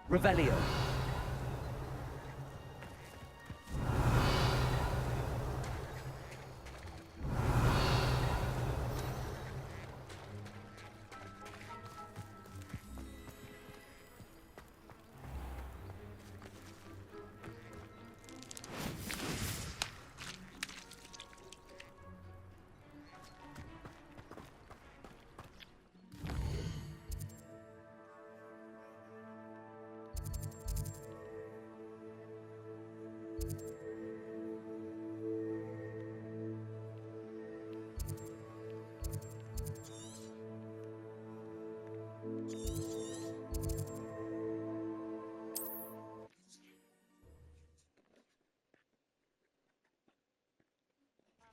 Revelio.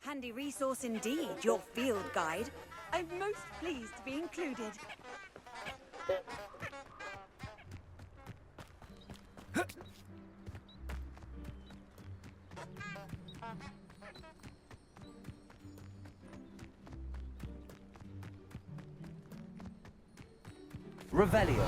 Handy resource indeed, your field guide. I'm most pleased to be included. Revelio.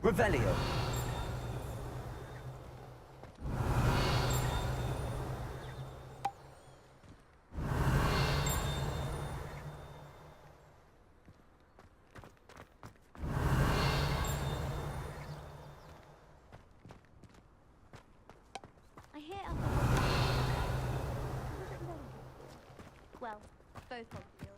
Revelio. I hear well, both on the field.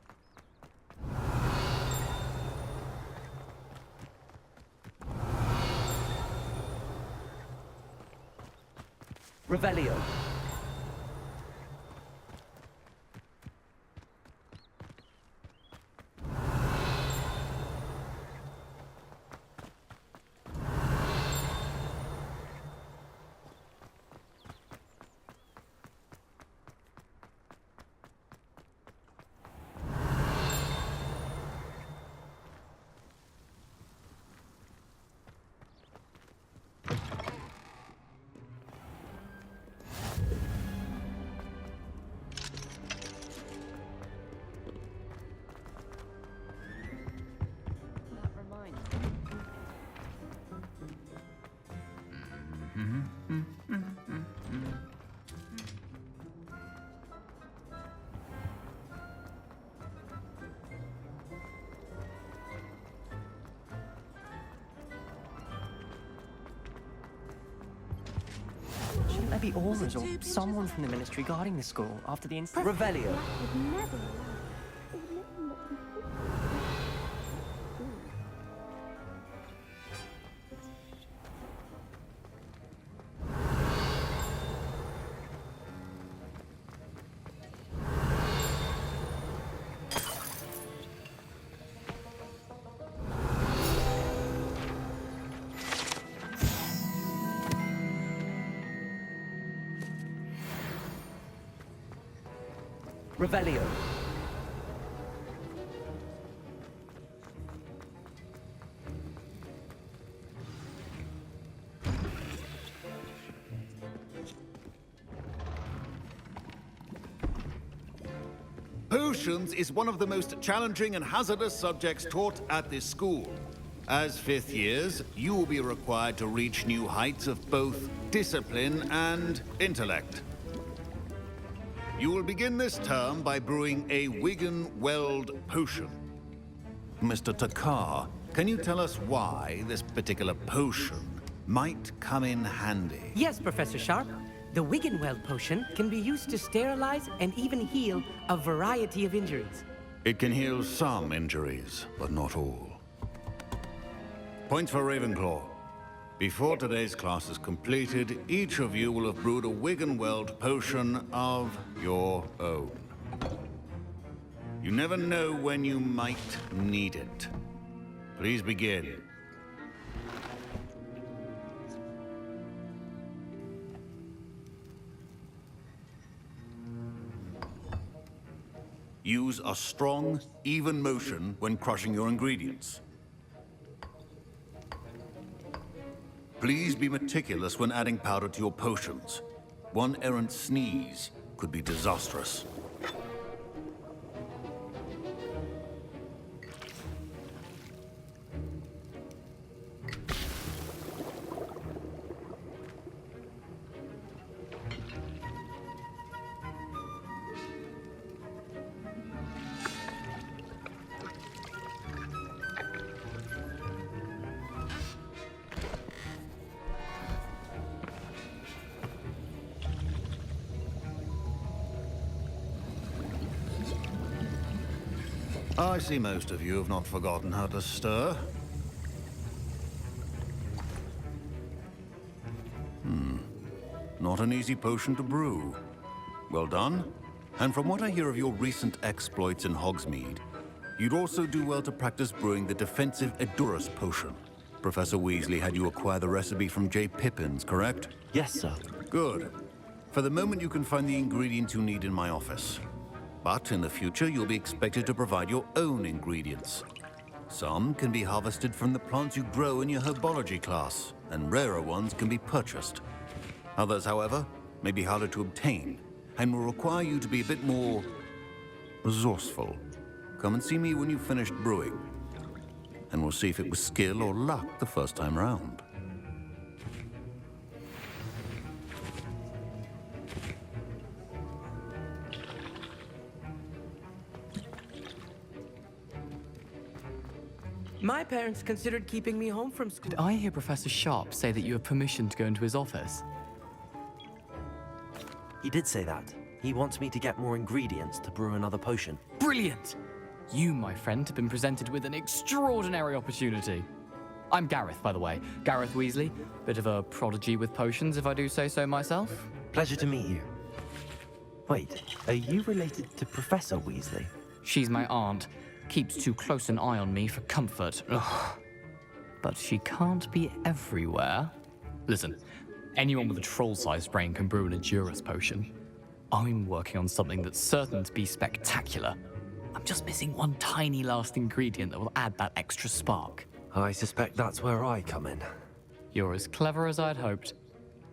Revelio. That reminds Shouldn't there be aurors or someone from the ministry guarding the school after the incident? Revelio. would never allow. It would never not be Revelio. Potions is one of the most challenging and hazardous subjects taught at this school. As fifth years, you will be required to reach new heights of both discipline and intellect. You will begin this term by brewing a Wigan-Weld potion. Mr. Takar, can you tell us why this particular potion might come in handy? Yes, Professor Sharp. The Wiggenweld potion can be used to sterilize and even heal a variety of injuries. It can heal some injuries, but not all. Points for Ravenclaw. Before today's class is completed, each of you will have brewed a Wiggenweld potion of your own. You never know when you might need it. Please begin. Use a strong, even motion when crushing your ingredients. Please be meticulous when adding powder to your potions. One errant sneeze could be disastrous. I see most of you have not forgotten how to stir. Not an easy potion to brew. Well done. And from what I hear of your recent exploits in Hogsmeade, you'd also do well to practice brewing the defensive Edurus potion. Professor Weasley had you acquire the recipe from J. Pippins, correct? Yes, sir. Good. For the moment, you can find the ingredients you need in my office. But in the future, you'll be expected to provide your own ingredients. Some can be harvested from the plants you grow in your herbology class, and rarer ones can be purchased. Others, however, may be harder to obtain, and will require you to be a bit more resourceful. Come and see me when you've finished brewing, and we'll see if it was skill or luck the first time round. My parents considered keeping me home from school. Did I hear Professor Sharp say that you have permission to go into his office? He did say that. He wants me to get more ingredients to brew another potion. Brilliant! You, my friend, have been presented with an extraordinary opportunity. I'm Gareth, by the way. Gareth Weasley. Bit of a prodigy with potions, if I do say so myself. Pleasure to meet you. Wait, are you related to Professor Weasley? She's my aunt. Keeps too close an eye on me for comfort. Ugh. But she can't be everywhere. Listen, anyone with a troll-sized brain can brew an Edurus potion. I'm working on something that's certain to be spectacular. I'm just missing one tiny last ingredient that will add that extra spark. I suspect that's where I come in. You're as clever as I'd hoped.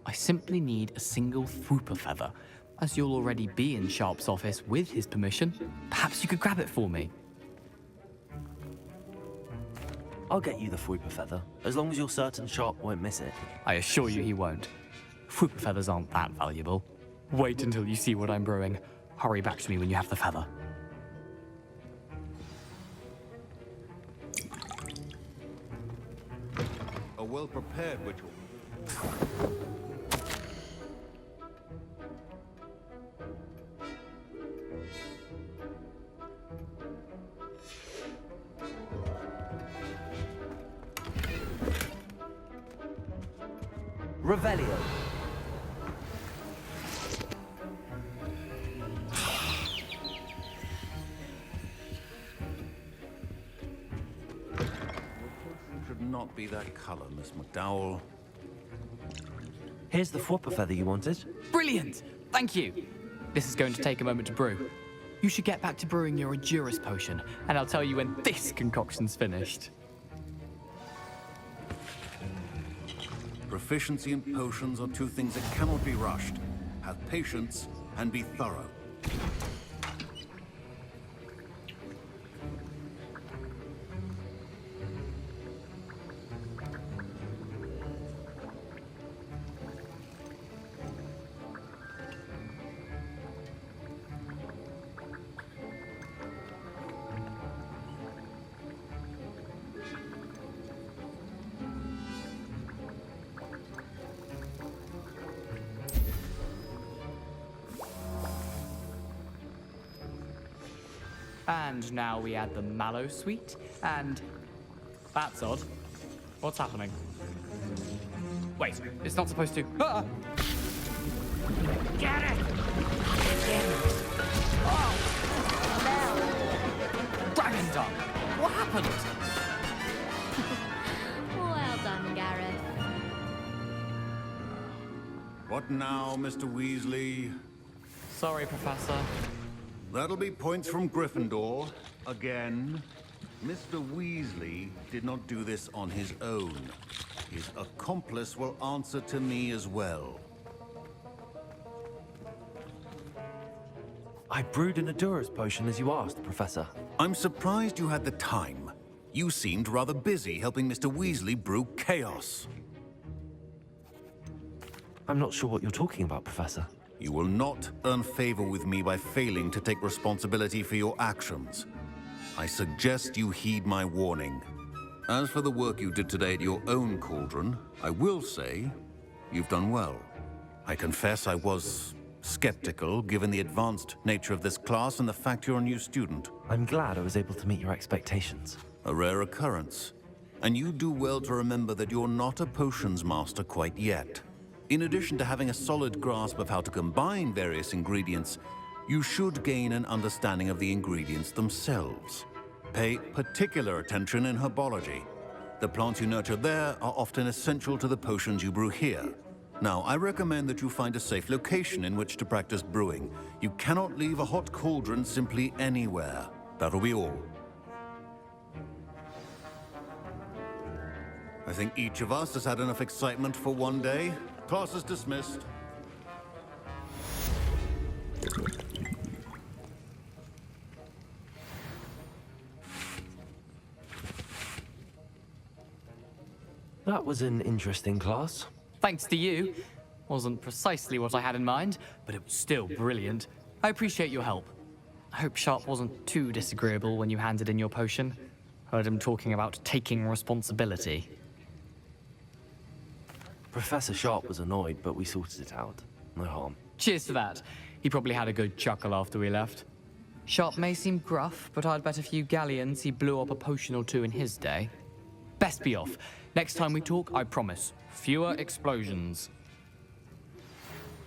I simply need a single Fwooper feather. As you'll already be in Sharp's office with his permission, perhaps you could grab it for me. I'll get you the Fwooper feather, as long as you're certain Sharp won't miss it. I assure you he won't. Fwooper feathers aren't that valuable. Wait until you see what I'm brewing. Hurry back to me when you have the feather. A well-prepared ritual. Revelio. Should not be that color, Miss McDowell. Here's the Fwooper feather you wanted. Brilliant! Thank you! This is going to take a moment to brew. You should get back to brewing your Edurus potion, and I'll tell you when this concoction's finished. Proficiency in potions are two things that cannot be rushed. Have patience and be thorough. And now we add the mallow sweet, and that's odd. What's happening? Wait, it's not supposed to. Ah! Get it! Dragon Dung! What happened? Well done, Gareth. What now, Mr. Weasley? Sorry, Professor. That'll be points from Gryffindor. Again. Mr. Weasley did not do this on his own. His accomplice will answer to me as well. I brewed an Adura's potion as you asked, Professor. I'm surprised you had the time. You seemed rather busy helping Mr. Weasley brew chaos. I'm not sure what you're talking about, Professor. You will not earn favor with me by failing to take responsibility for your actions. I suggest you heed my warning. As for the work you did today at your own cauldron, I will say you've done well. I confess I was skeptical, given the advanced nature of this class and the fact you're a new student. I'm glad I was able to meet your expectations. A rare occurrence. And you do well to remember that you're not a potions master quite yet. In addition to having a solid grasp of how to combine various ingredients, you should gain an understanding of the ingredients themselves. Pay particular attention in herbology. The plants you nurture there are often essential to the potions you brew here. Now, I recommend that you find a safe location in which to practice brewing. You cannot leave a hot cauldron simply anywhere. That'll be all. I think each of us has had enough excitement for one day. Class is dismissed. That was an interesting class. Thanks to you. Wasn't precisely what I had in mind, but it was still brilliant. I appreciate your help. I hope Sharp wasn't too disagreeable when you handed in your potion. Heard him talking about taking responsibility. Professor Sharp was annoyed, but we sorted it out. No harm. Cheers to that. He probably had a good chuckle after we left. Sharp may seem gruff, but I'd bet a few galleons he blew up a potion or two in his day. Best be off. Next time we talk, I promise, fewer explosions.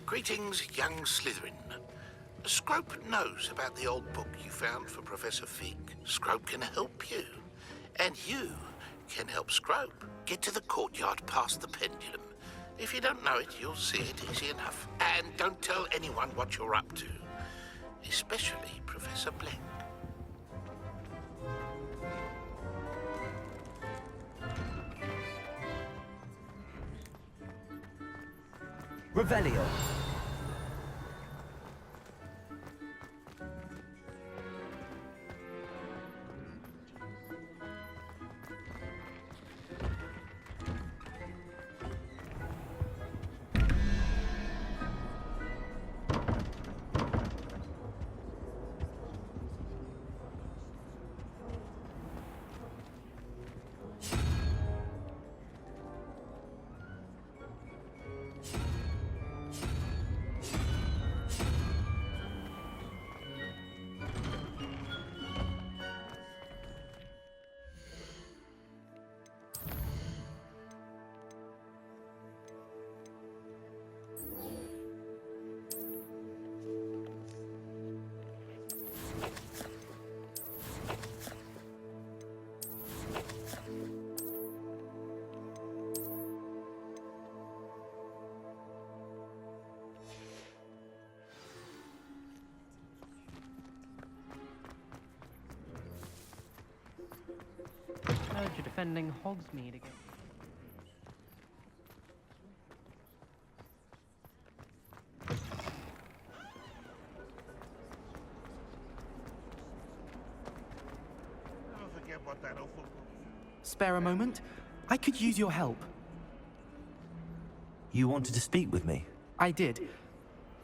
Greetings, young Slytherin. Scrope knows about the old book you found for Professor Fig. Scrope can help you. And you can help Scrope. Get to the courtyard past the pendulum. If you don't know it, you'll see it easy enough. And don't tell anyone what you're up to. Especially Professor Blank. Revelio. You're defending Hogsmeade again. Don't forget what that awful... Spare a moment? I could use your help. You wanted to speak with me? I did.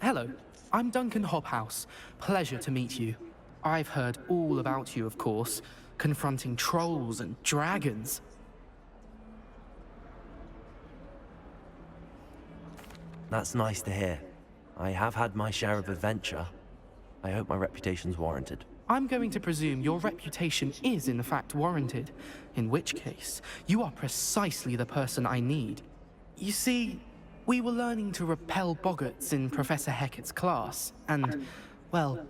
Hello, I'm Duncan Hobhouse. Pleasure to meet you. I've heard all about you, of course, confronting trolls and dragons. That's nice to hear. I have had my share of adventure. I hope my reputation's warranted. I'm going to presume your reputation is in fact warranted, in which case, you are precisely the person I need. You see, we were learning to repel boggarts in Professor Hecat's class, and, well,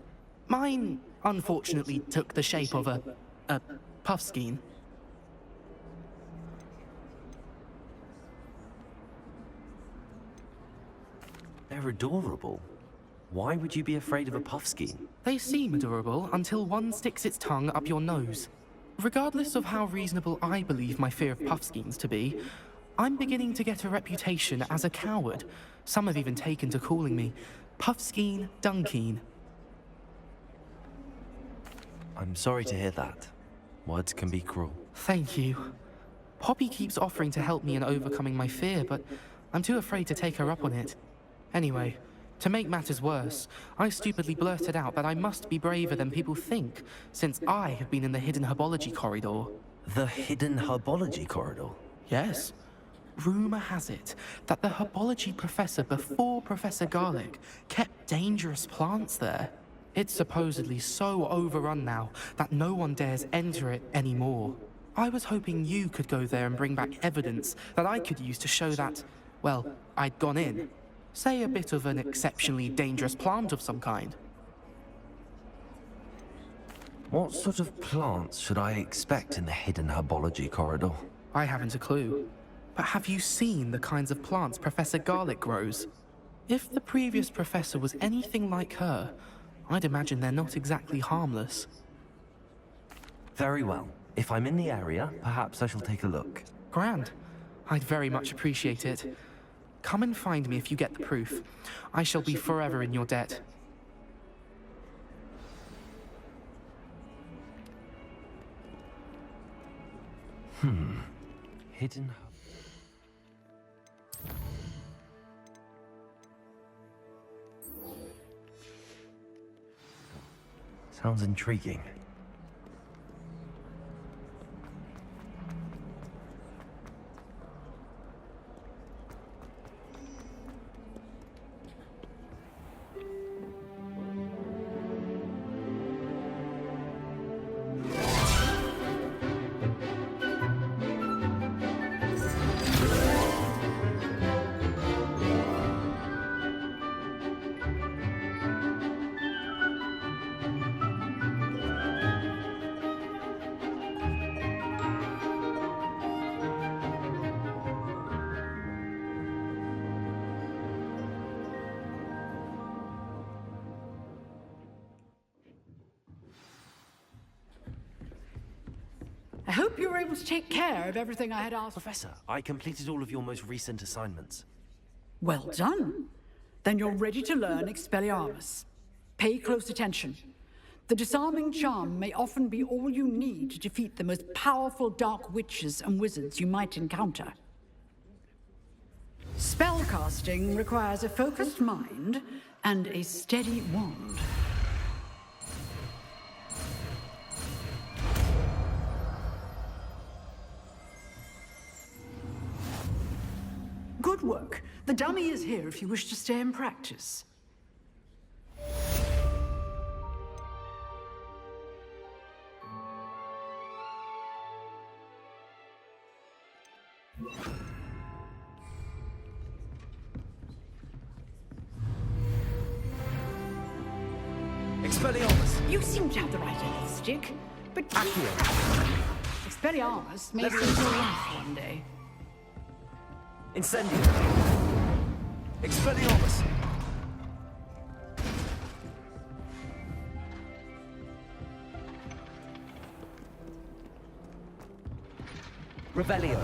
mine unfortunately took the shape of a puffskein. They're adorable. Why would you be afraid of a puffskein? They seem adorable until one sticks its tongue up your nose. Regardless of how reasonable I believe my fear of puffskeins to be, I'm beginning to get a reputation as a coward. Some have even taken to calling me Puffskein Dunkeen. I'm sorry to hear that. Words can be cruel. Thank you. Poppy keeps offering to help me in overcoming my fear, but I'm too afraid to take her up on it. Anyway, to make matters worse, I stupidly blurted out that I must be braver than people think, since I have been in the hidden herbology corridor. The hidden herbology corridor? Yes. Rumor has it that the herbology professor before Professor Garlic kept dangerous plants there. It's supposedly so overrun now that no one dares enter it anymore. I was hoping you could go there and bring back evidence that I could use to show that, well, I'd gone in. Say a bit of an exceptionally dangerous plant of some kind. What sort of plants should I expect in the hidden herbology corridor? I haven't a clue. But have you seen the kinds of plants Professor Garlic grows? If the previous professor was anything like her, I'd imagine they're not exactly harmless. Very well. If I'm in the area, perhaps I shall take a look. Grand. I'd very much appreciate it. Come and find me if you get the proof. I shall be forever in your debt. Hidden... Sounds intriguing. I hope you were able to take care of everything I had asked. Professor, I completed all of your most recent assignments. Well done. Then you're ready to learn Expelliarmus. Pay close attention. The disarming charm may often be all you need to defeat the most powerful dark witches and wizards you might encounter. Spellcasting requires a focused mind and a steady wand. Good work. The dummy is here if you wish to stay and practice. Expelliarmus! You seem to have the right end of the stick, but Accio! Expelliarmus may save your life one day. Incendio! Expelliarmus! Revelio!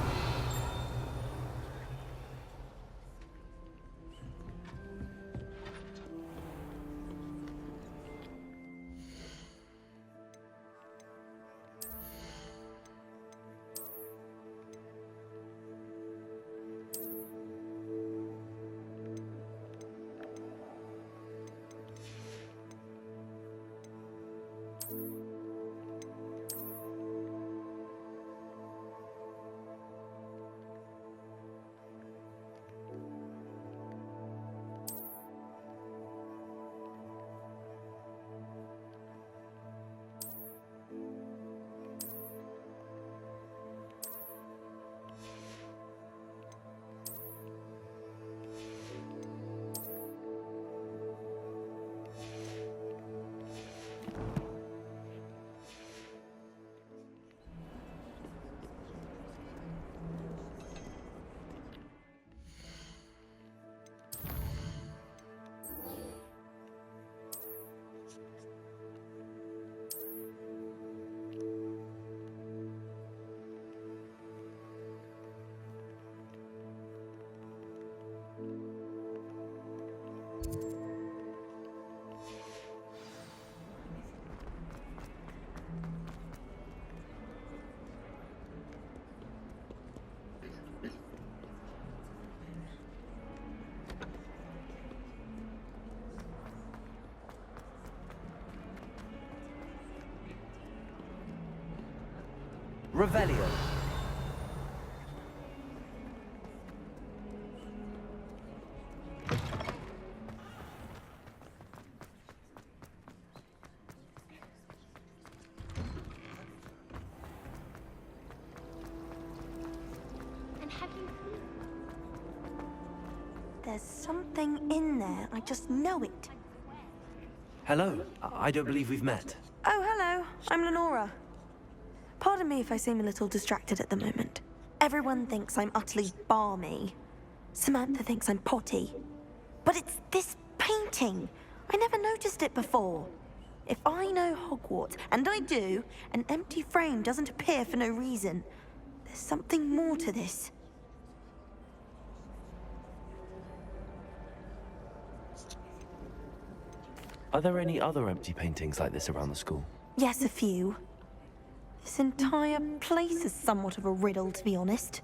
Revelio. And have you... There's something in there. I just know it. Hello. I don't believe we've met. Oh, hello. I'm Lenora. Pardon me if I seem a little distracted at the moment. Everyone thinks I'm utterly balmy. Samantha thinks I'm potty. But it's this painting. I never noticed it before. If I know Hogwarts, and I do, an empty frame doesn't appear for no reason. There's something more to this. Are there any other empty paintings like this around the school? Yes, a few. This entire place is somewhat of a riddle, to be honest.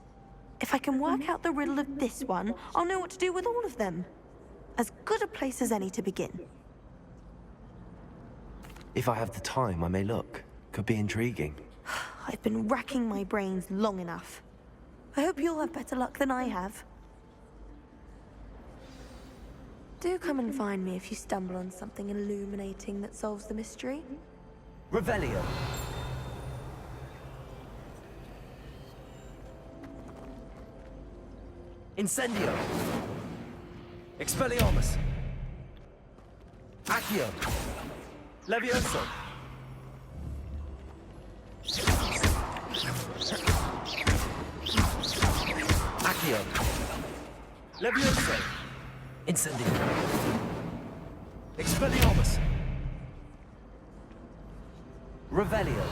If I can work out the riddle of this one, I'll know what to do with all of them. As good a place as any to begin. If I have the time, I may look. Could be intriguing. I've been racking my brains long enough. I hope you'll have better luck than I have. Do come and find me if you stumble on something illuminating that solves the mystery. Revelio. Incendio. Expelliarmus. Accio. Levioso. Accio. Levioso. Incendio. Expelliarmus. Revelio.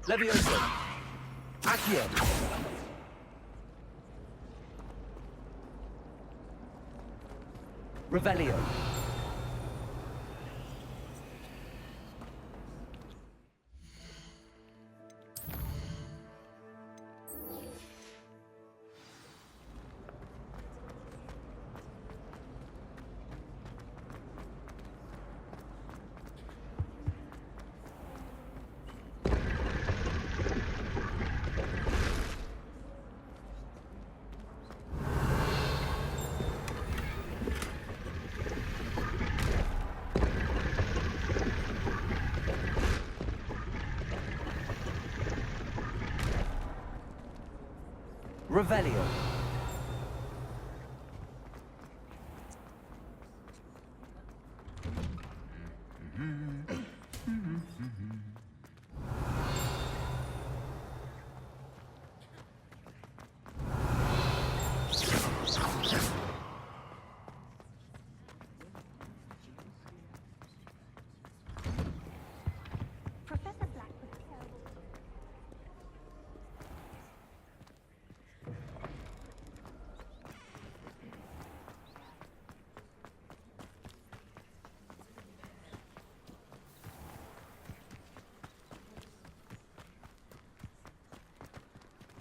Levioso. Accio. Revelio. Revelio. Professor Black was terrible.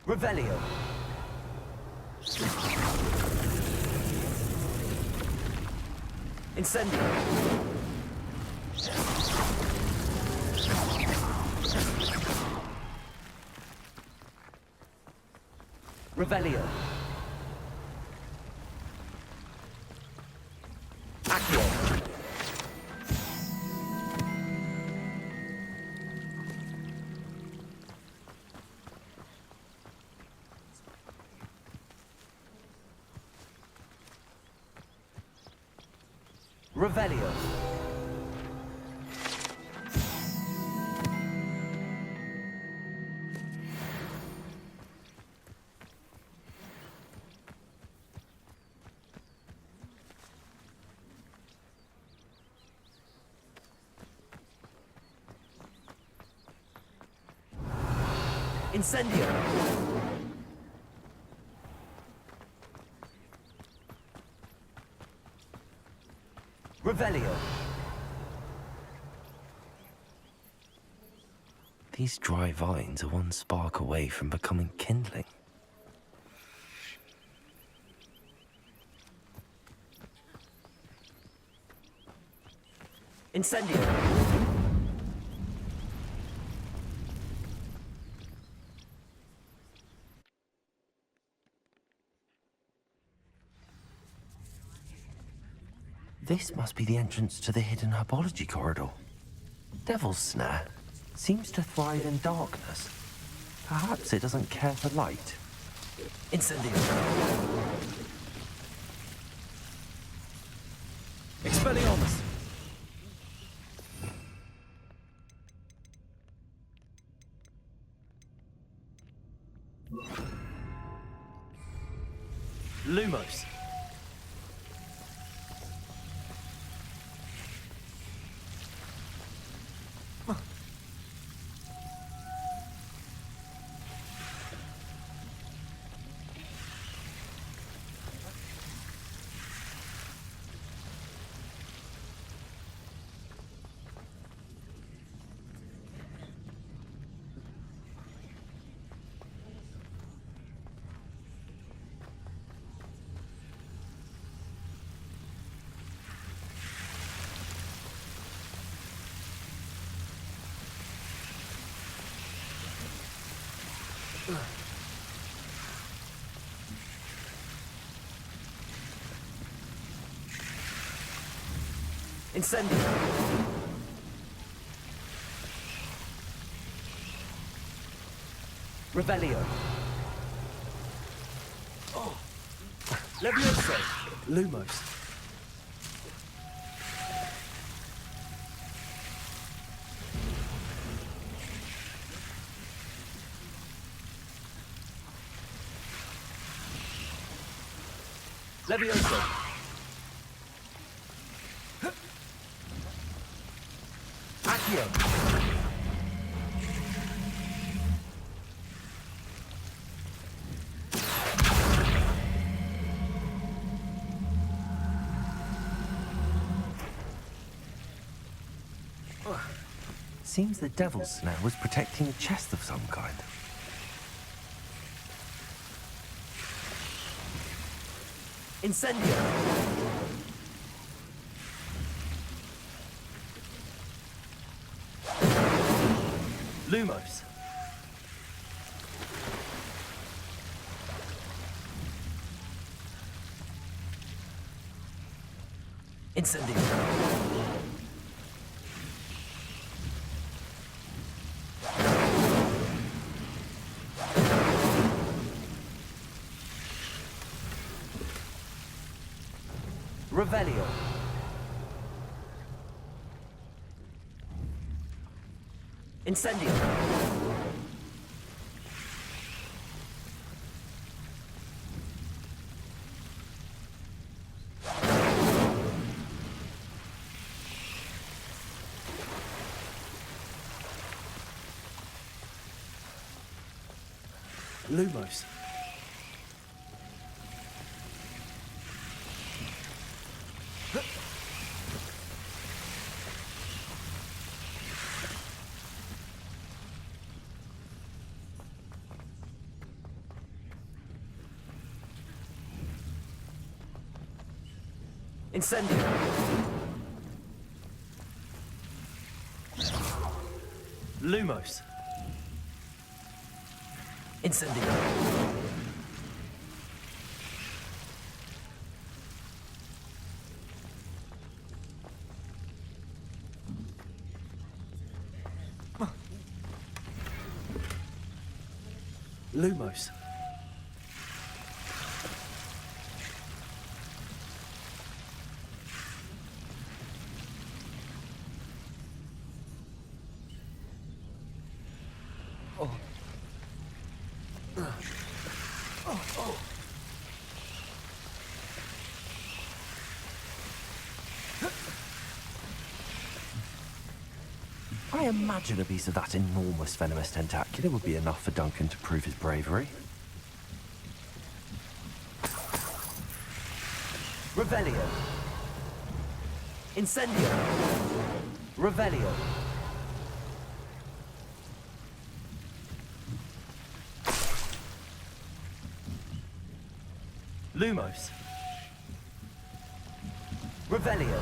Revelio. Incendio. Revelio. Accio. Revelio. Incendio. Revelio. These dry vines are one spark away from becoming kindling. Incendio. This must be the entrance to the hidden herbology corridor. Devil's Snare seems to thrive in darkness. Perhaps it doesn't care for light. Incendio. Expelliarmus. Lumos. Incendio. Revelio. Oh. Levioso. Lumos. Levioso. Accio. Seems the Devil's Snare was protecting a chest of some kind. Incendio. Lumos. Incendio. Revelio. Incendio. Lumos. Incendio. Lumos. Incendio. Lumos. I imagine a piece of that enormous venomous tentacular would be enough for Duncan to prove his bravery. Revelio. Incendio. Revelio. Lumos. Revelio.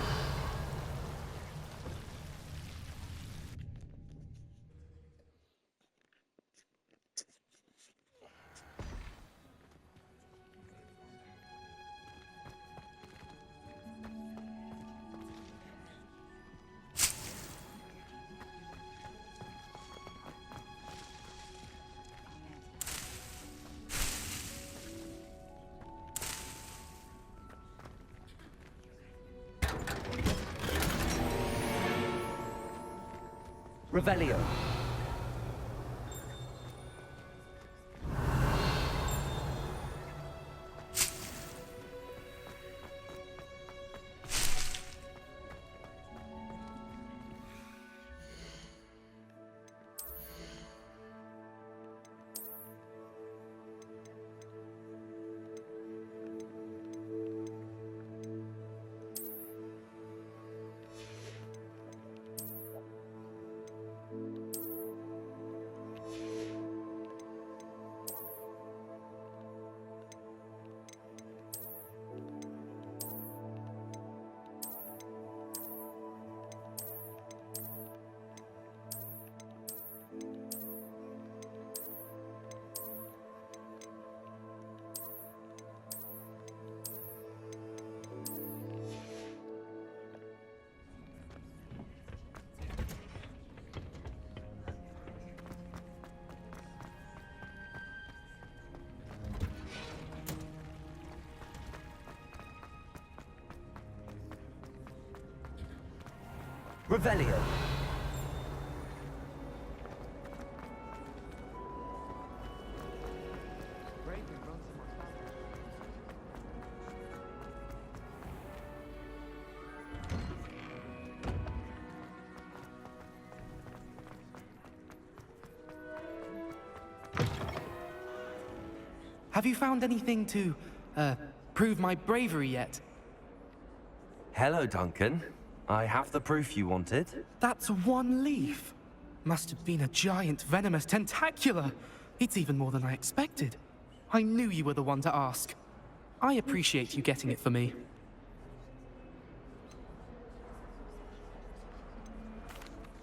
Revelio. Revelio. Have you found anything to, prove my bravery yet? Hello, Duncan. I have the proof you wanted. That's one leaf. Must have been a giant venomous tentacula. It's even more than I expected. I knew you were the one to ask. I appreciate you getting it for me.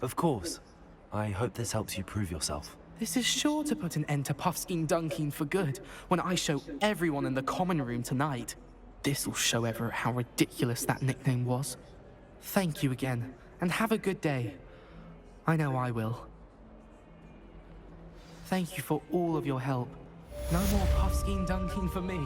Of course. I hope this helps you prove yourself. This is sure to put an end to Puffskein Dunkeen for good when I show everyone in the common room tonight. This'll show Everett how ridiculous that nickname was. Thank you again, and have a good day. I know I will. Thank you for all of your help. No more Puffskein Dunkeen for me.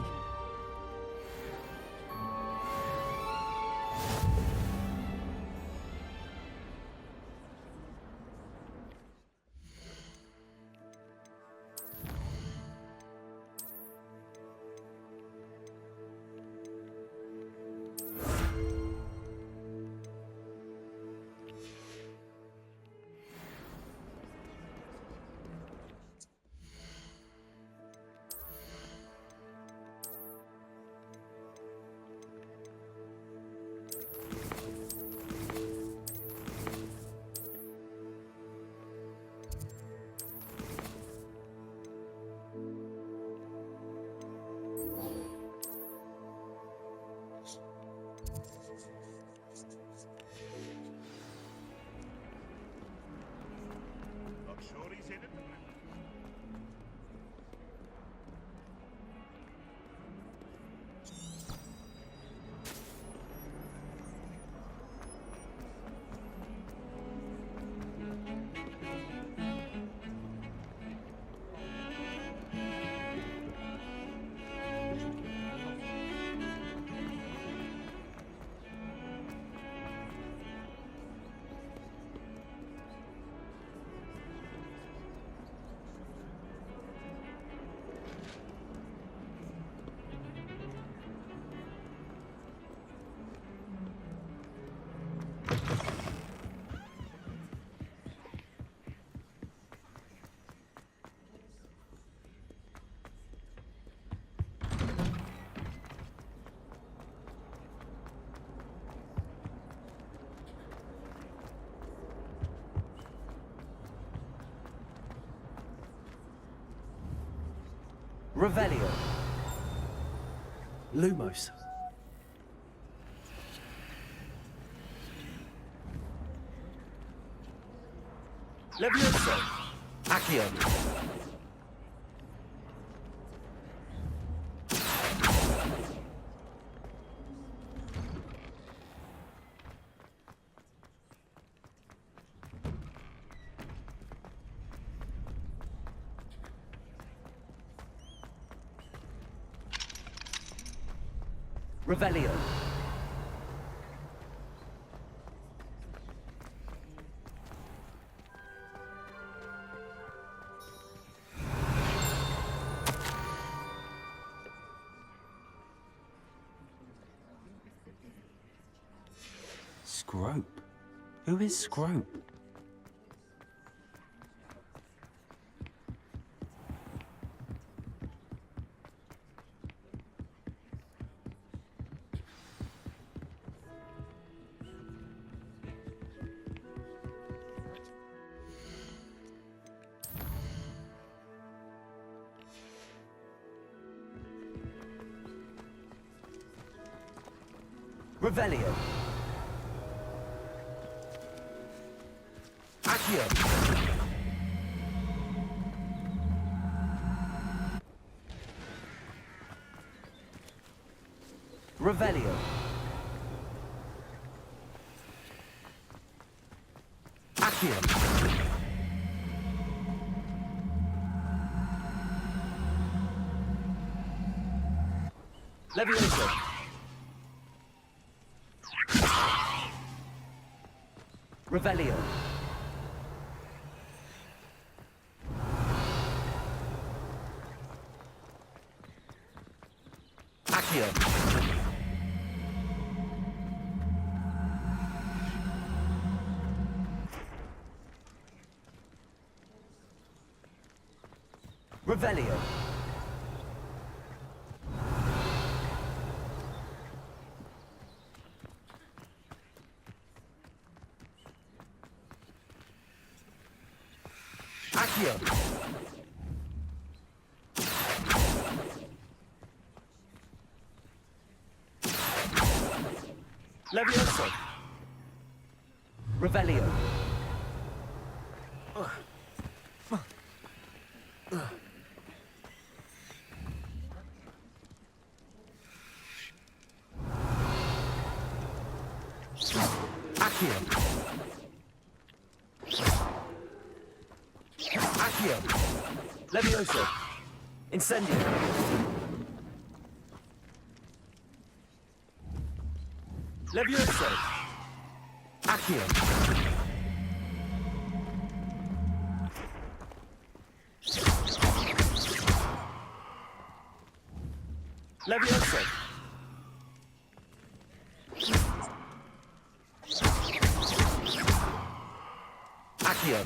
Revelio. Lumos. Levioso. Accio. Revelio. Scrope? Who is Scrope? Revelio. Accio. Revelio. Accio. Levioso. Revelio. Accio. Revelio. Accio. Levioso. Revelio. Accio. Accio. Levioso. Incendio. Levioso. Accio. Levioso. Accio.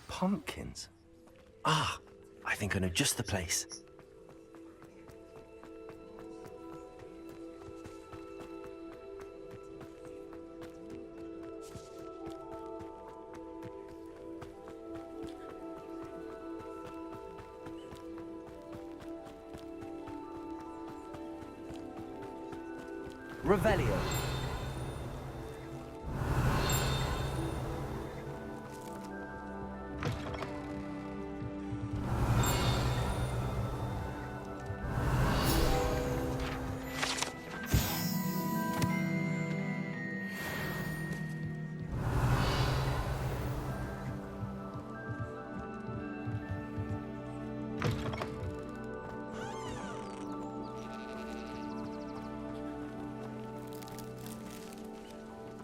Pumpkins? Ah, I think I know just the place. Revelio.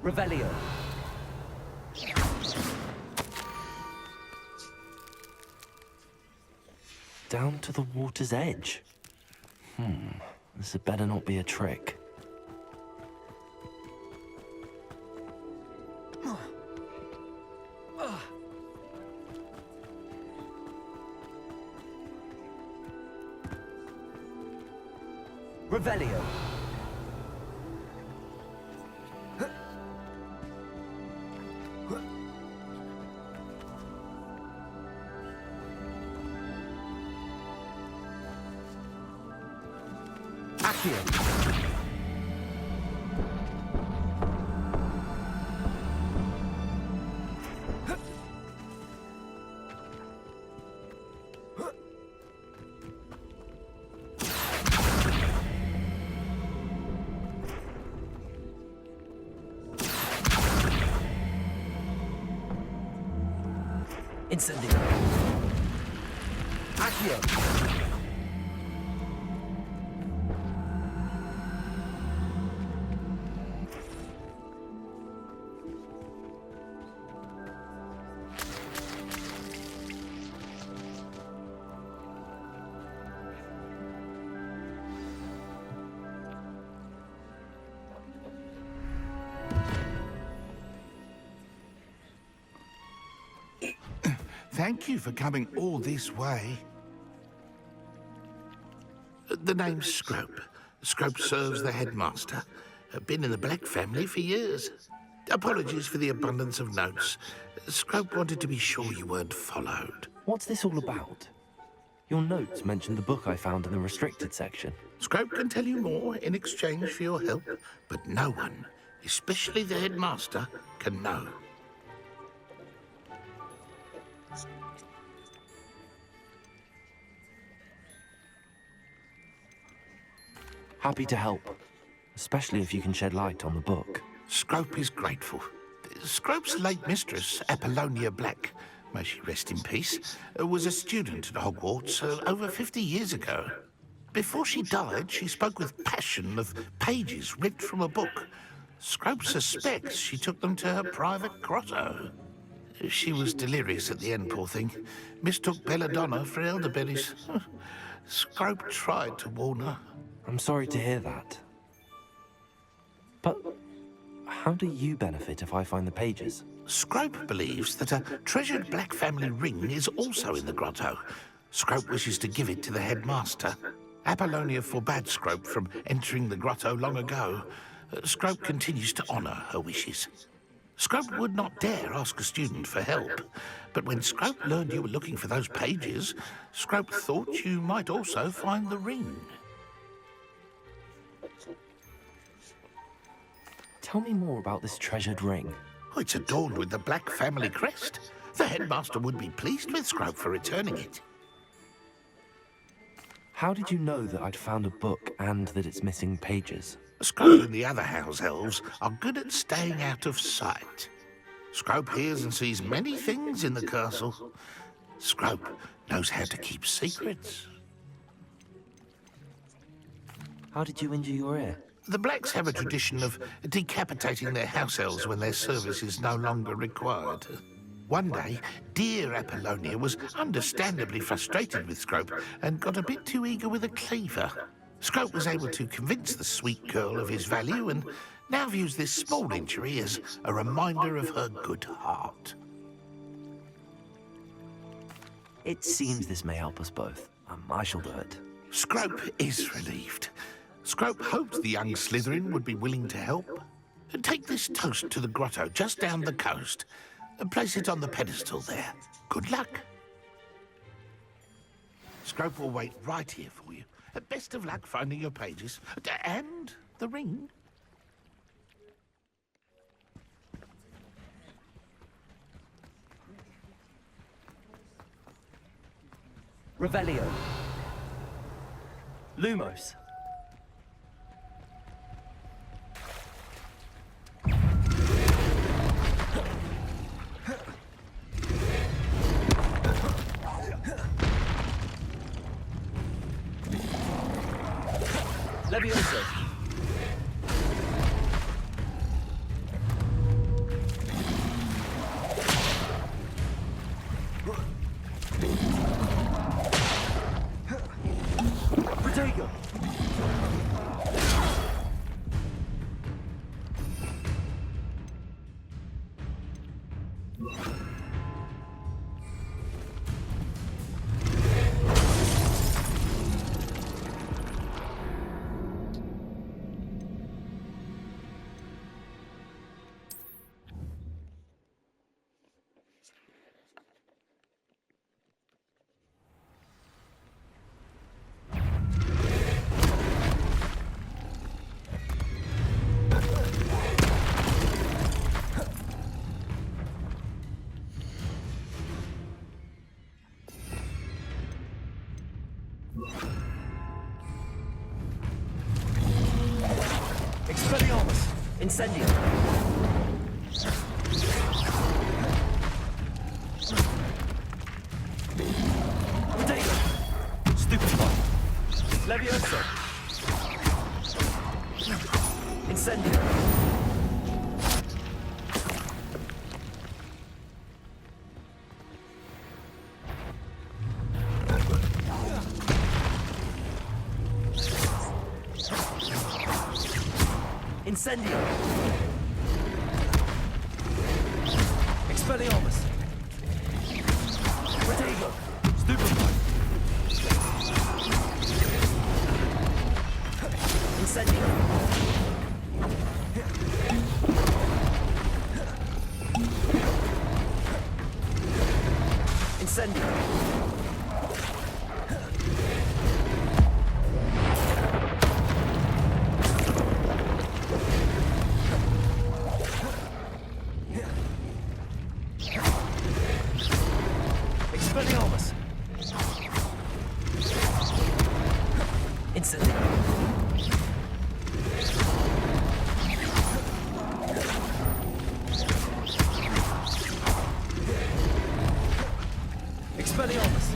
Revelio. Down to the water's edge. This had better not be a trick. Revelio. Accio. Incendio. Accio. Thank you for coming all this way. The name's Scrope. Scrope serves the headmaster. Been in the Black family for years. Apologies for the abundance of notes. Scrope wanted to be sure you weren't followed. What's this all about? Your notes mentioned the book I found in the restricted section. Scrope can tell you more in exchange for your help, but no one, especially the headmaster, can know. Happy to help, especially if you can shed light on the book. Scrope is grateful. Scrope's late mistress, Apollonia Black, may she rest in peace, was a student at Hogwarts over 50 years ago. Before she died, she spoke with passion of pages ripped from a book. Scrope suspects she took them to her private grotto. She was delirious at the end, poor thing. Mistook belladonna for elderberries. Scrope tried to warn her. I'm sorry to hear that. But how do you benefit if I find the pages? Scrope believes that a treasured Black family ring is also in the grotto. Scrope wishes to give it to the headmaster. Apollonia forbade Scrope from entering the grotto long ago. Scrope continues to honour her wishes. Scrope would not dare ask a student for help, but when Scrope learned you were looking for those pages, Scrope thought you might also find the ring. Tell me more about this treasured ring. Oh, it's adorned with the Black family crest. The headmaster would be pleased with Scrope for returning it. How did you know that I'd found a book and that it's missing pages? Scrope and the other house elves are good at staying out of sight. Scrope hears and sees many things in the castle. Scrope knows how to keep secrets. How did you injure your ear? The Blacks have a tradition of decapitating their house elves when their service is no longer required. One day, dear Apollonia was understandably frustrated with Scrope and got a bit too eager with a cleaver. Scrope was able to convince the sweet girl of his value and now views this small injury as a reminder of her good heart. It seems this may help us both. I shall do it. Scrope is relieved. Scrope hoped the young Slytherin would be willing to help. Take this toast to the grotto just down the coast and place it on the pedestal there. Good luck. Scrope will wait right here for you. Best of luck finding your pages. And the ring. Revelio. Lumos. Levioso. Protego. Incendio. Rodego. Stupefy. Levioso. Incendio. Incendio. Expelliarmus. Rodego. Stupefy. Incendio. Incendio. Expelliarmus. Incendio. Expelliarmus.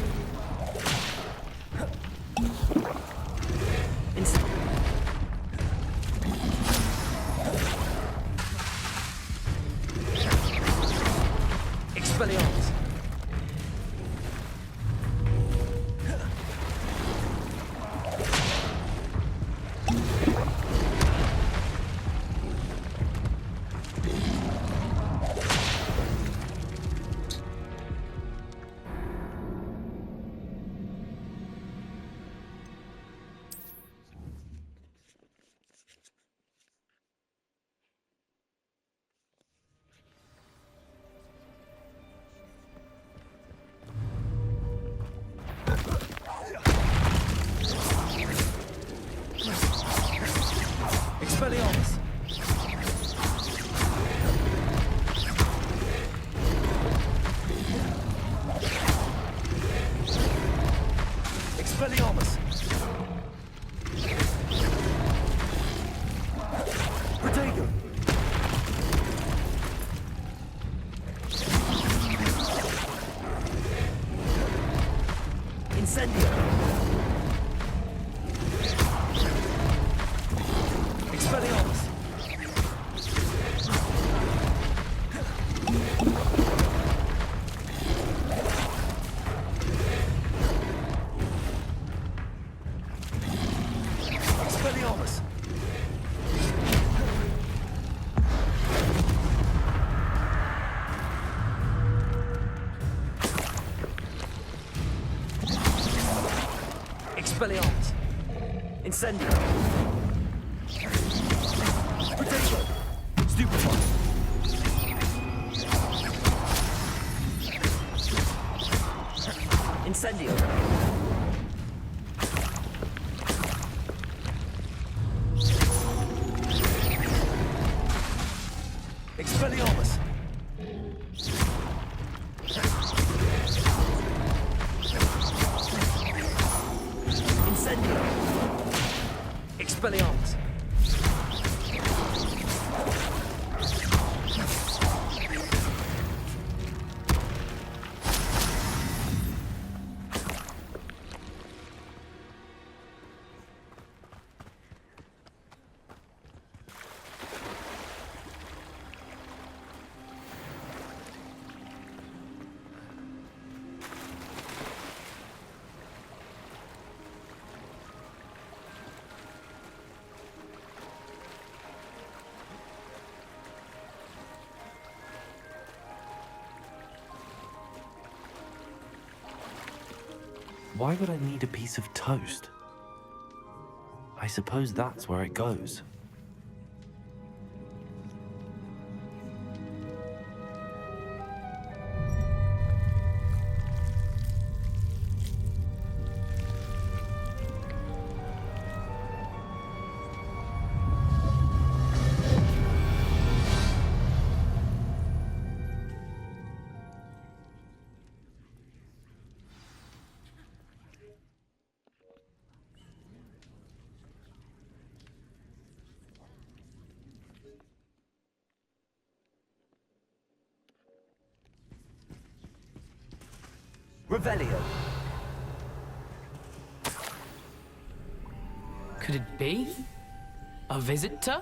Expelliarmus. Expelliarmus. Expelliarmus. Rodego. Incendio. Expelliarmus. Expelliarmus. Expelliarmus. Incendio. Rodego. Stupefy. Incendio. Expelliarmus. Incendio. Expelliarmus. Why would I need a piece of toast? I suppose that's where it goes. Revelio. Could it be? A visitor?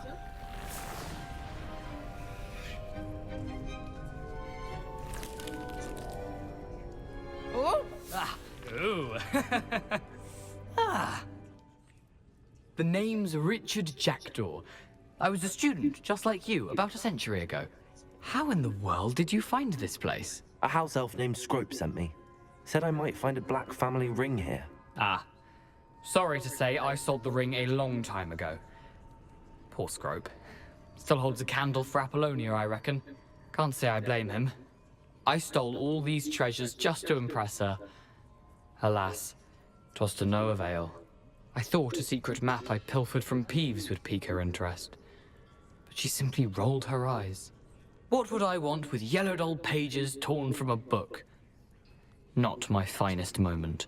Oh! Ah. Ooh. Ah. The name's Richard Jackdaw. I was a student, just like you, about a century ago. How in the world did you find this place? A house elf named Scrope sent me. Said I might find a black family ring here. Ah. Sorry to say, I sold the ring a long time ago. Poor Scrope. Still holds a candle for Apollonia, I reckon. Can't say I blame him. I stole all these treasures just to impress her. Alas, 'twas to no avail. I thought a secret map I pilfered from Peeves would pique her interest. But she simply rolled her eyes. What would I want with yellowed old pages torn from a book? Not my finest moment.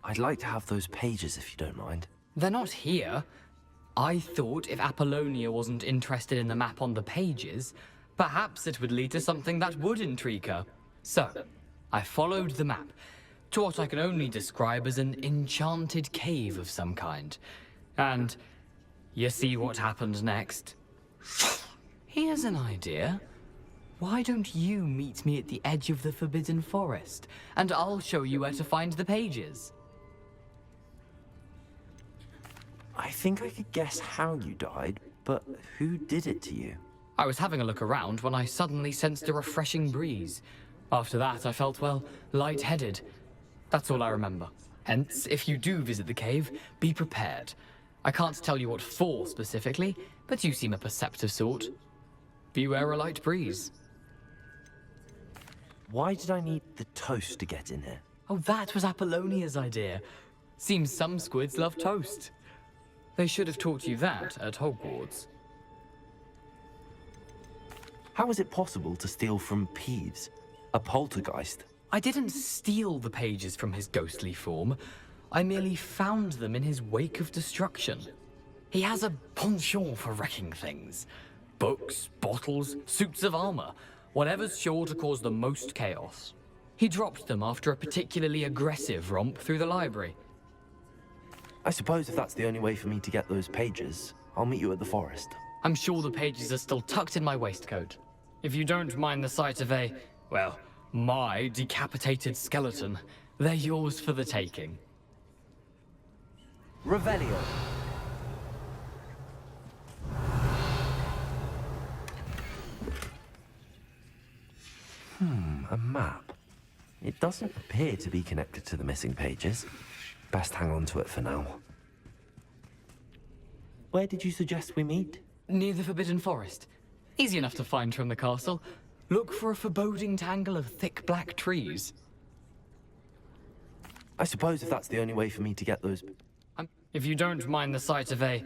I'd like to have those pages if you don't mind. They're not here. I thought if Apollonia wasn't interested in the map on the pages, perhaps it would lead to something that would intrigue her. So, I followed the map to what I can only describe as an enchanted cave of some kind. And you see what happened next? Here's an idea. Why don't you meet me at the edge of the Forbidden Forest, and I'll show you where to find the pages? I think I could guess how you died, but who did it to you? I was having a look around when I suddenly sensed a refreshing breeze. After that, I felt, well, lightheaded. That's all I remember. Hence, if you do visit the cave, be prepared. I can't tell you what for specifically, but you seem a perceptive sort. Beware a light breeze. Why did I need the toast to get in here? Oh, that was Apollonia's idea. Seems some squids love toast. They should have taught you that at Hogwarts. How is it possible to steal from Peeves, a poltergeist? I didn't steal the pages from his ghostly form. I merely found them in his wake of destruction. He has a penchant for wrecking things. Books, bottles, suits of armor, whatever's sure to cause the most chaos. He dropped them after a particularly aggressive romp through the library. I suppose if that's the only way for me to get those pages, I'll meet you at the forest. I'm sure the pages are still tucked in my waistcoat. If you don't mind the sight of a, well, my decapitated skeleton, they're yours for the taking. Revelio. A map. It doesn't appear to be connected to the missing pages. Best hang on to it for now. Where did you suggest we meet? Near the Forbidden Forest. Easy enough to find from the castle. Look for a foreboding tangle of thick black trees. I suppose if that's the only way for me to get those... If you don't mind the sight of a...